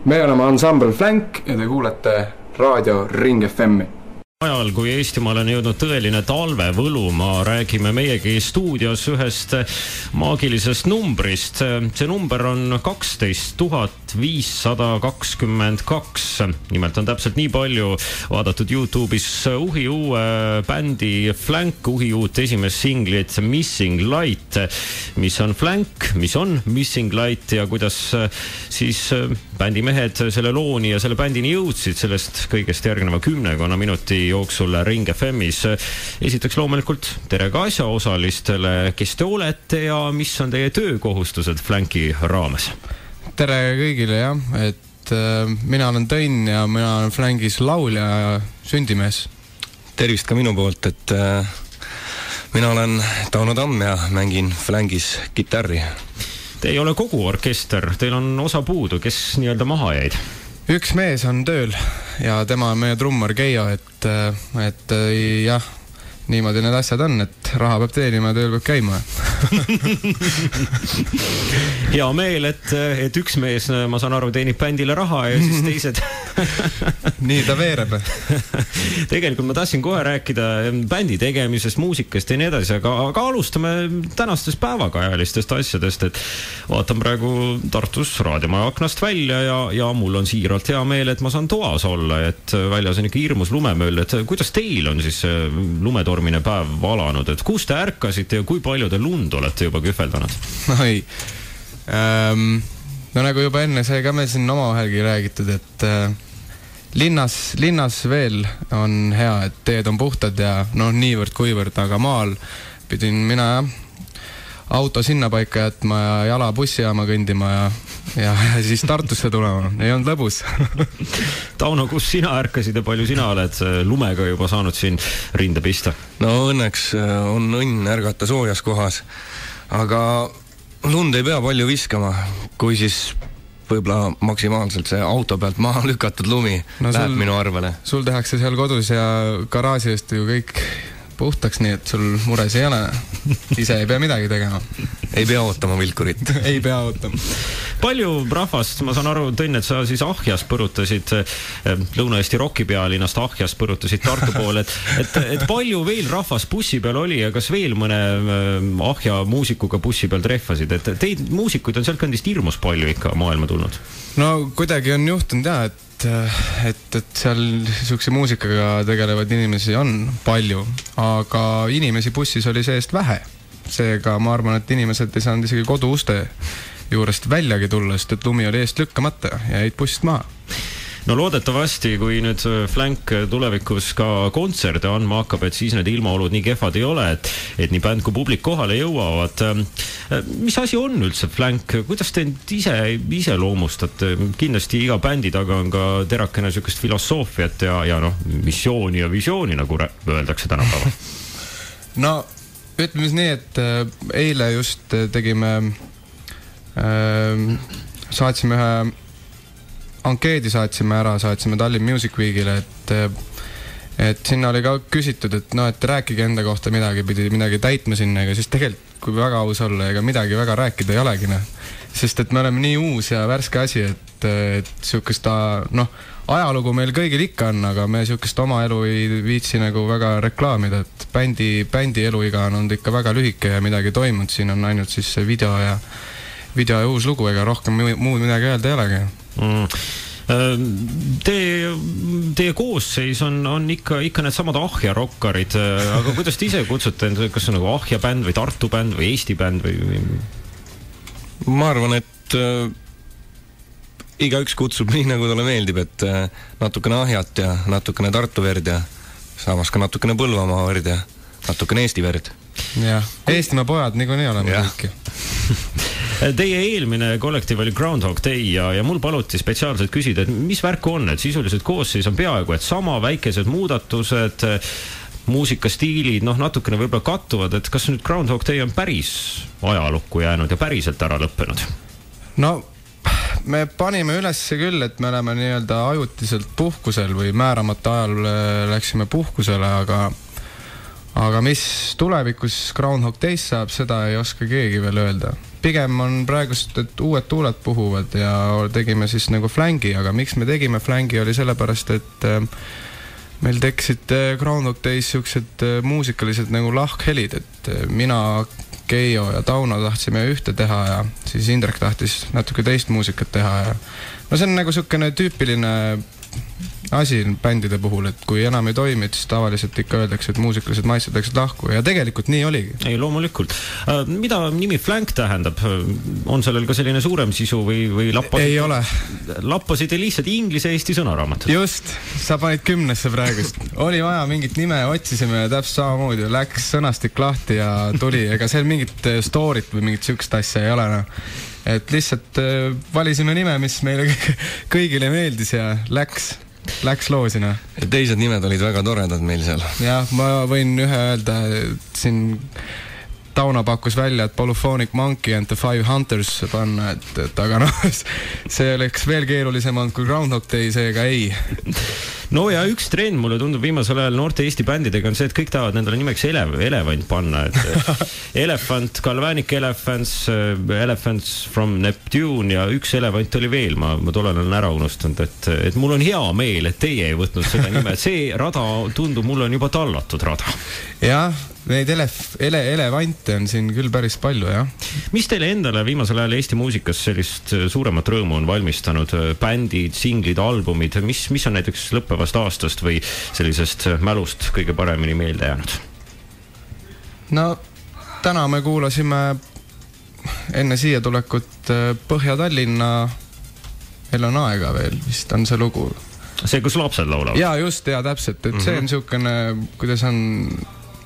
Me oleme Ensemble Flank ja te kuulete raadio Ring FM-i. Ajal, kui Eestimaal on jõudnud tõeline talvevõlumaa, räägime meiegi stuudios ühest maagilisest numbrist. See number on 12 522. Nimelt on täpselt nii palju vaadatud YouTube'is Uhi uue bändi Flank, Uhi uut esimest singlit Missing Light. Mis on Flank, mis on Missing Light ja kuidas siis bändi mehed selle looni ja selle bändini jõudsid sellest kõigest järgneva 10 minuti jooksul Ring FM'is. Esiteks loomulikult tere ka asjaosalistele, kes te olete ja mis on teie töökohustused Flanki raames? Tere kõigile, jah. Et mina olen Tõnn ja mina olen Flankis laulja ja sündimees. Tervist ka minu poolt, et mina olen Tauno Tamm ja mängin Flankis kitarri. Te ei ole kogu orkester, teil on osa puudu, kes nii-öelda maha jäid? Üks mees on tööl ja tema on meie trummar Keijo, et jah, niimoodi need asjad on, et raha peab teenima ja tööl peab käima. Hea meel, et üks mees, ma saan aru, teenib bändile raha ja siis teised... Nii ta veereb. Tegelikult ma tahtsin kohe rääkida bändi tegemisest, muusikast ja nii edasi, aga alustame tänastest päevakajalistest asjadest, et vaatan praegu Tartus raadiomaja aknast välja ja mul on siiralt hea meel, et ma saan toas olla, et väljas on ikka hirmus lumemöll, et kuidas teil on siis lumetormine päev valanud, et kus te ärkasite ja kui palju te lund olete juba kühveldanud? Oi, no nagu juba enne sai ka meil siin omavähelgi räägitud, et linnas veel on hea, et teed on puhtad ja niivõrd kuivõrd, aga maal pidin mina auto sinna paika jätma ja jala bussijaama kõndima ja siis Tartusse tulema. Ei olnud lõbus. Tauno, kus sina ärkasid ja palju sina oled lumega juba saanud siin rinde pista? No õnneks on õnn ärgata soojas kohas, aga lund ei pea palju viskama, kui siis võib-olla maksimaalselt see auto pealt maha lükatud lumi läheb minu arvele. Sul tehakse seal kodus ja garaaži eest ju kõik puhtaks, nii et sul mures ei ole. Ise ei pea midagi tegema. Ei pea ootama vilkurit. Ei pea ootama. Palju rahvast, ma saan aru, Tõnn, et sa siis Ahjas põrutasid, Lõuna-Eesti rokipealinnast Ahjas põrutasid Tartu poole, et palju veel rahvas bussi peal oli ja kas veel mõne Ahja muusikuga bussi peal treffasid, et teid muusikuid on sealt kandist hirmus palju ikka maailma tulnud? No kuidagi on juhtunud jah, et seal niisuguse muusikaga tegelevad inimesi on palju, aga inimesi bussis oli seest vähe. Seega ma arvan, et inimesed ei saanud isegi kodu uste juurest väljagi tulla, sest et lumi oli eest lükkamata ja jäid bussist maha. No loodetavasti, kui nüüd Flank tulevikus ka kontserte andma hakkab, et siis need ilmaolud nii kehvad ei ole, et nii bänd kui publik kohale jõuavad. Mis asi on üldse Flank? Kuidas te ise loomustate? Kindlasti iga bändi taga on ka terakene niisugust filosoofiat ja missiooni ja visiooni, nagu öeldakse tänapäeval. No, ütleme nii, et eile just tegime, saatsime ühe ankeedi saatsime Tallinn Music Weekile, et sinna oli ka küsitud, et rääkige enda kohta midagi, pidi midagi täitma sinna, aga siis tegelikult, kui väga aus olla, ega midagi väga rääkida ei olegi, sest et me oleme nii uus ja värske asi, et niisugust ajalugu meil kõigil ikka on, aga me niisugust oma elu ei viitsi nagu väga reklaamida, et bändi eluiga on olnud ikka väga lühike ja midagi toimunud, siin on ainult siis see video ja uus lugu, ega rohkem muud midagi öelda ei olegi. Teie koosseis on ikka need samad Ahja rokkarid, aga kuidas te ise kutsute, kas on nagu Ahja bänd või Tartu bänd või Eesti bänd või? Ma arvan, et igaüks kutsub nii, nagu talle meeldib, et natukene Ahjat ja natukene Tartu verd ja samas ka natukene Põlvamaa verd ja natukene Eesti verd. Jah, Eestimaa pojad niikuinii oleme kõiki. Teie eelmine kollektiiv oli Groundhog Day ja mul paluti spetsiaalselt küsida, et mis värk on, et sisuliselt koosseis on peaaegu, et sama väikesed muudatused, muusikastiilid, natukene võib-olla kattuvad, et kas nüüd Groundhog Day on päris ajalukku jäänud ja päriselt ära lõppenud? No, me panime ülesse küll, et me oleme nii-öelda ajutiselt puhkusel või määramata ajal läksime puhkusele, aga mis tulevikus Groundhog Days saab, seda ei oska keegi veel öelda. pigem on praegust, et uued tuuled puhuvad ja tegime siis nagu flängi, aga miks me tegime flängi oli sellepärast, et meil tekkisid Groundhog Days siuksed muusikalised nagu lahkhelid, et mina, Keijo ja Tauno tahtsime ühte teha ja siis Indrek tahtis natuke teist muusikat teha ja no see on nagu siukene tüüpiline asi bändide puhul, et kui enam ei toimi, siis tavaliselt ikka öeldakse, et muusikalised maitsed läksid lahku ja tegelikult nii oligi. Ei, loomulikult. Mida nimi Flank tähendab? On sellel ka selline suurem sisu või lappasid lihtsalt inglise-eesti sõnaraamatut? Just, sa panid 10 praegust. Oli vaja mingit nime, otsisime ja täpselt samamoodi läks sõnastik lahti ja tuli, ega seal mingit storyt või mingit sükst asja ei ole. Et lihtsalt valisime nime, mis meile kõigile meeldis ja läks loosina. Teised nimed olid väga toredad meil seal. Jah, ma võin ühe öelda, siin Tauno pakkus välja, et Polyphonic Monkey and the Five Hunters panna, et aga noh, see oleks veel keerulisem olnud kui Groundhog Day, seega ei. No ja üks trend mulle tundub viimasel ajal noorte Eesti bändidega on see, et kõik tahavad nendele nimeks elevant panna, et Elephant, Galvanic Elephants from Neptune ja üks elevant oli veel, ma tollel olen ära unustanud, et mul on hea meel, et teie ei võtnud seda nime, see rada tundub, mul on juba tallatud rada. Jah, neid elevante on siin küll päris palju, jah. Mis teile endale viimasel ajal Eesti muusikas sellist suuremat rõõmu on valmistanud? Bändid, singlid, albumid, mis on näiteks lõppevast aastast või sellisest mälust kõige paremini meelde jäänud? No, täna me kuulasime enne siia tulekut Põhja-Tallinna Elon aega veel, vist on see lugu. See, kus lapsed laulavad? Jaa, just, jaa, täpselt, et see on siukene, kuidas on...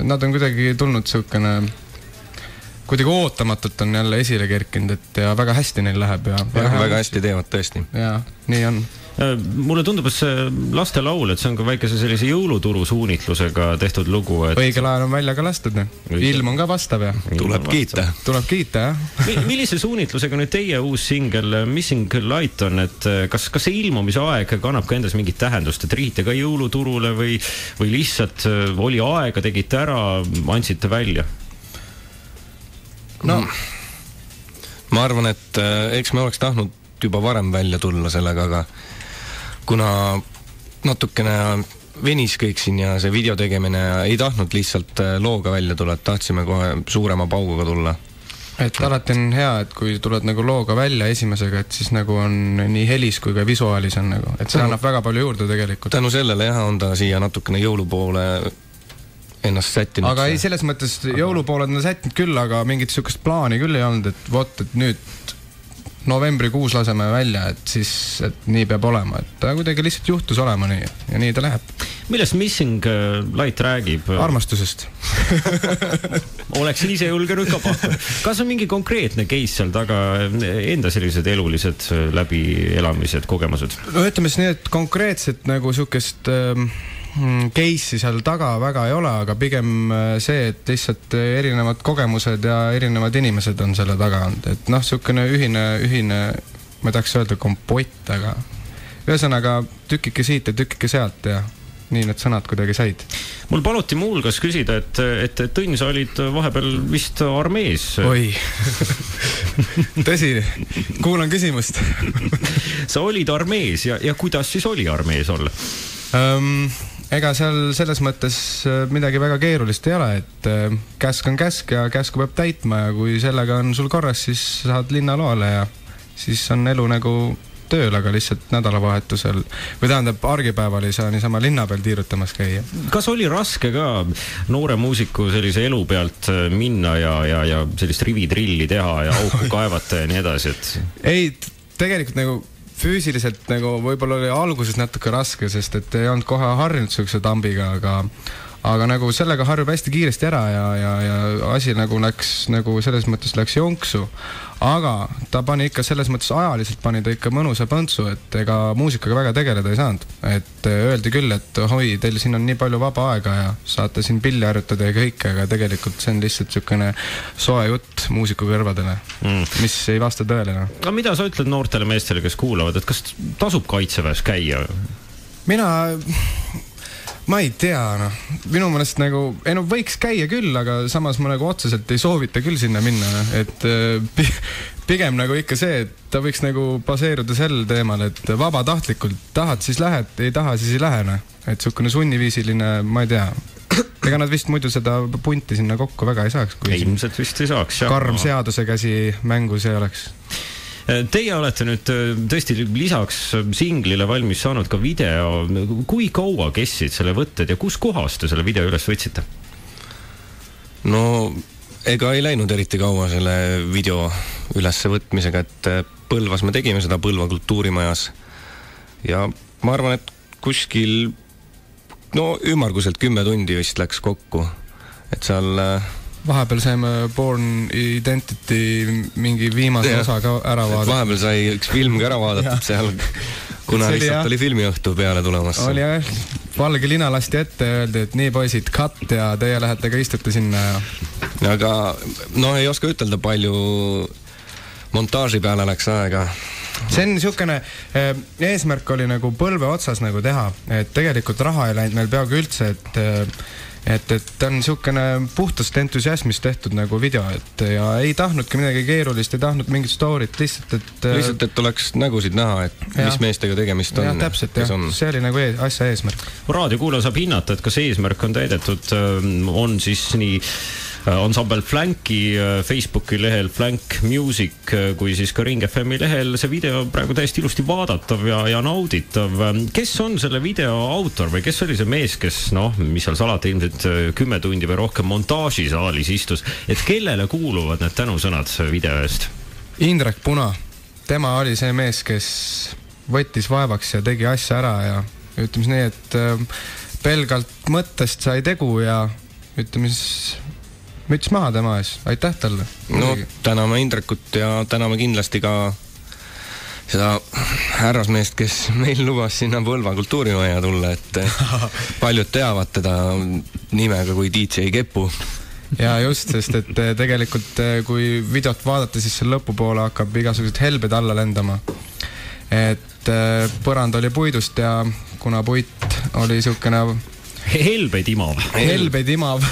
Nad on kuidagi tulnud siukene, kuidagi ootamatult on jälle esile kerkinud, et ja väga hästi neil läheb. Ja väga hästi teevad tõesti. Jaa, nii on. Mulle tundub, et see laste laul, et see on ka väikese sellise jõuluturu suunitlusega tehtud lugu. Õigel ajal on välja ka lastud. Ilm on ka vastav ja tuleb kiita, jah. Millise suunitlusega nüüd teie uus singel Missing Light on, et kas see ilmumise aeg kannab ka endas mingit tähendust, et riite ka jõuluturule või lihtsalt oli aega, tegite ära, andsite välja? No, ma arvan, et eks me oleks tahtnud juba varem välja tulla sellega, aga kuna natukene venis kõik siin ja see video tegemine ei tahtnud lihtsalt looga välja tulla, et tahtsime kohe suurema pauguga tulla. Et alati on hea, et kui tuled nagu looga välja esimesega, et siis nagu on nii helis kui ka visuaalis on nagu, et see annab väga palju juurde tegelikult. Tänu sellele jah, on ta siia natukene jõulupoole ennast sättinud. Aga ei, selles mõttes jõulupooled on sättinud küll, aga mingit sükest plaani küll ei olnud, et nüüd novembrikuus laseme välja, et siis et nii peab olema, et ta kuidagi lihtsalt juhtus olema nii ja nii ta läheb. Millest Missing Light räägib? Armastusest. Oleksin ise julgenud ka pakkuda. Kas on mingi konkreetne case seal taga, enda sellised elulised läbielamised, kogemused? No ütleme siis nii, et konkreetselt nagu sukest case'i seal taga väga ei ole, aga pigem see, et lihtsalt erinevad kogemused ja erinevad inimesed on selle taga olnud, et noh, siukene ühine, ma tahaks öelda kompott, aga ühesõnaga tükike siit ja tükike sealt ja nii need sõnad kuidagi said. Mul paluti muulgas küsida, et Tõnn, sa olid vahepeal vist armees. Oi, tõsi, kuulan küsimust. Sa olid armees ja kuidas siis oli armees olla? Ega seal selles mõttes midagi väga keerulist ei ole, et käsk on käsk ja käsku peab täitma ja kui sellega on sul korras, siis saad linnaloale ja siis on elu nagu tööl, aga lihtsalt nädalavahetusel või tähendab argipäeval ei saa niisama linna peal tiirutamas käia. Kas oli raske ka noore muusiku sellise elu pealt minna ja sellist rivitrilli teha ja auku kaevata ja nii edasi, et... Ei, tegelikult nagu füüsiliselt nagu võib-olla oli alguses natuke raske, sest et ei olnud kohe harjunud sükse tambiga, aga nagu sellega harjub hästi kiiresti ära ja asi nagu läks nagu selles mõttes läks jonksu, aga ta pani ikka selles mõttes ajaliselt pani ta ikka mõnusa põntsu, et ega muusikaga väga tegeleda ei saanud, et öeldi küll, et hoi, teil siin on nii palju vaba aega ja saate siin pilli harjutada ja kõike, aga tegelikult see on lihtsalt sükene soe jutt muusiku kõrvadele, mis ei vasta tõele. Aga mida sa ütled noortele meestele, kes kuulavad, et kas tasub kaitseväes käia? Mina ma ei tea, noh. Minu meelest nagu, võiks käia küll, aga samas ma nagu otseselt ei soovita küll sinna minna, et pigem nagu ikka see, et ta võiks nagu baseeruda sel teemal, et vabatahtlikult tahad, siis lähed, ei taha, siis ei lähe, noh. Et sukkune sunniviisiline, ma ei tea, ega nad vist muidu seda punti sinna kokku väga ei saaks, kui ilmselt vist ei saaks, jah. Karm seaduse käsi mängus ei oleks. Teie olete nüüd tõesti lisaks singlile valmis saanud ka video. Kui kaua kessid selle võtted ja kus kohas te selle video üles võtsite? No, ega ei läinud eriti kaua selle video ülesse võtmisega, et Põlvas me tegime seda Põlva kultuurimajas. Ja ma arvan, et kuskil ümmarguselt 10 tundi vist läks kokku. Et seal vahepeal saime Born Identity mingi viimase osa ka ära vaadata. Vahepeal sai üks film ka ära vaadatud seal, kuna lihtsalt oli filmiõhtu peale tulemas. Oli jah, valge lina lasti ette ja öeldi, et nii poisid, cut ja teie lähete ka istute sinna. Aga ei oska ütelda, palju montaaži peale läks aega. See on niisugune, eesmärk oli nagu põlve otsas nagu teha, et tegelikult raha ei läinud meil peaaegu üldse, et ta on niisugune puhtast entusiasmist tehtud nagu video, ja ei tahtnudki midagi keerulist, ei tahtnud mingit storyt, lihtsalt, et oleks nägusid näha, et mis meestega tegemist on. Jah, täpselt, jah. See oli nagu asja eesmärk. Raadiokuulaja saab hinnata, et kas eesmärk on täidetud, on siis nii Ensemble Flanki Facebooki lehel Flank Music kui siis ka Ring FM lehel see video praegu täiesti ilusti vaadatav ja nauditav. Kes on selle video autor või kes oli see mees, kes mis seal salata ilmselt 10 tundi või rohkem montaažisaalis istus, et kellele kuuluvad need tänusõnad video eest? Indrek Puna, tema oli see mees, kes võttis vaevaks ja tegi asja ära ja ütleme nii, et pelgalt mõttest sai tegu ja ütleme müts maha tema ees, aitäh talle. Täname Indrekut ja täname kindlasti ka seda härrasmeest, kes meil lubas sinna Põlva kultuurimaja tulla, et paljud teavad teda nimega kui DJ Kepu. Ja just, sest et tegelikult kui videot vaadata, siis selle lõpupoole hakkab igasugused helbed alla lendama. Et põrand oli puidust ja kuna puit oli niisugune helbeid imav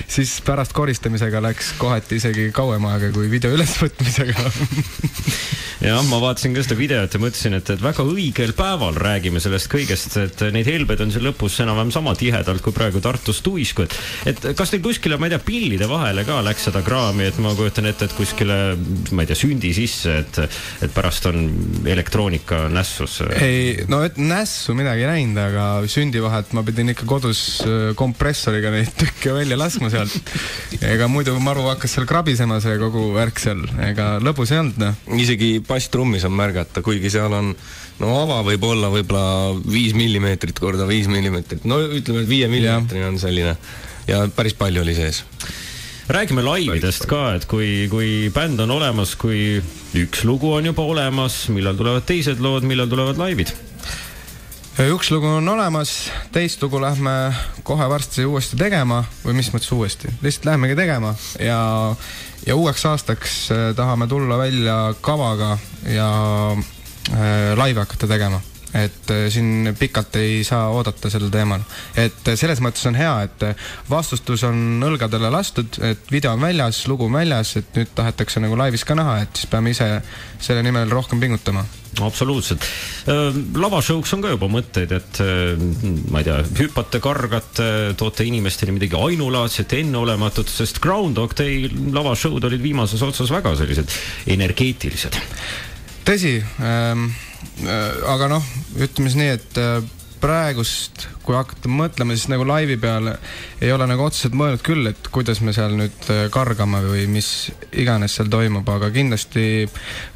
siis pärast koristamisega läks kohati isegi kauem aega kui video ülesvõtmisega. Jah, ma vaatasin ka seda videot ja mõtlesin, et väga õigel päeval räägime sellest kõigest, et neid helbed on see lõpus enam sama tihedalt kui praegu Tartus tuisku. Et kas teil kuskile, ma ei tea, pillide vahele ka läks seda kraami, et ma kujutan ette, et kuskile, ma ei tea, sündi sisse, et pärast on elektroonika nässus? Ei, nässu midagi ei näinud, aga sündi vahelt ma pidin ikka kodus kompressoriga neid tükke välja laskma sealt. Ega muidu maru hakkas seal krabisema see kogu värk seal, ega lõbus ei olnud. Isegi basstrummis on märgata, kuigi seal on ava võib olla võib-olla 5 mm korda 5 mm. Ütleme, et 5 mm on selline ja päris palju oli sees. Räägime laividest ka, et kui bänd on olemas, kui üks lugu on juba olemas, millal tulevad teised lood, millal tulevad laivid? Üks lugu on olemas, teist lugu lähme kohe varsti uuesti tegema, või mis mõttes uuesti? Lihtsalt lähemegi tegema ja uueks aastaks tahame tulla välja kavaga ja laive hakata tegema. Et siin pikalt ei saa oodata selle teemal. Et selles mõttes on hea, et vastustus on õlgadele lastud, et video on väljas, lugu on väljas, et nüüd tahetakse nagu laivis ka näha, et siis peame ise selle nimel rohkem pingutama. Absoluutselt. Lavashowks on ka juba mõtteid, et ma ei tea, hüppate, kargate, toote inimestele midagi ainulaadset, enneolematut, sest Groundhog Day lavashowd olid viimases otsas väga sellised energeetilised. Tõsi, aga ütleme nii, et praegust, kui hakata mõtlema, siis nagu laivi peale ei ole nagu otseselt mõelnud küll, et kuidas me seal nüüd kargame või mis iganes seal toimub, aga kindlasti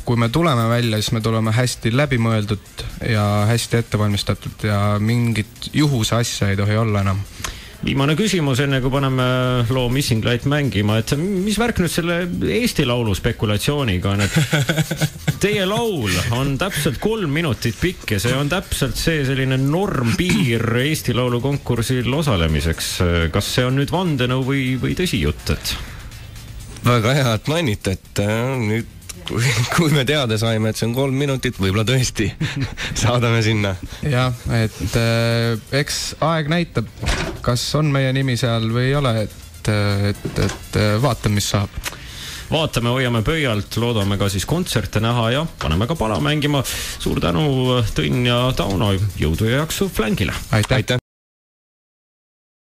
kui me tuleme välja, siis me tuleme hästi läbimõeldud ja hästi ettevalmistatud ja mingit juhuse asja ei tohi olla enam. Viimane küsimus, enne kui paneme loo Missing Light mängima, et mis värk nüüd selle Eesti laulu spekulatsiooniga on, et teie laul on täpselt 3 minutit pikk ja see on täpselt see selline normpiir Eesti laulu konkursil osalemiseks. Kas see on nüüd vandenõu või tõsi jutt? Väga hea, et mainite, et nüüd kui me teada saime, et see on 3 minutit, võib-olla tõesti saadame sinna. jah, et eks aeg näitab, kas on meie nimi seal või ei ole, et vaatame, mis saab. Vaatame, hoiame pöialt, loodame ka siis kontserte näha ja paneme ka pala mängima. Suur tänu, Tõnn ja Tauno, jõudu ja jaksu Flankile! Aitäh!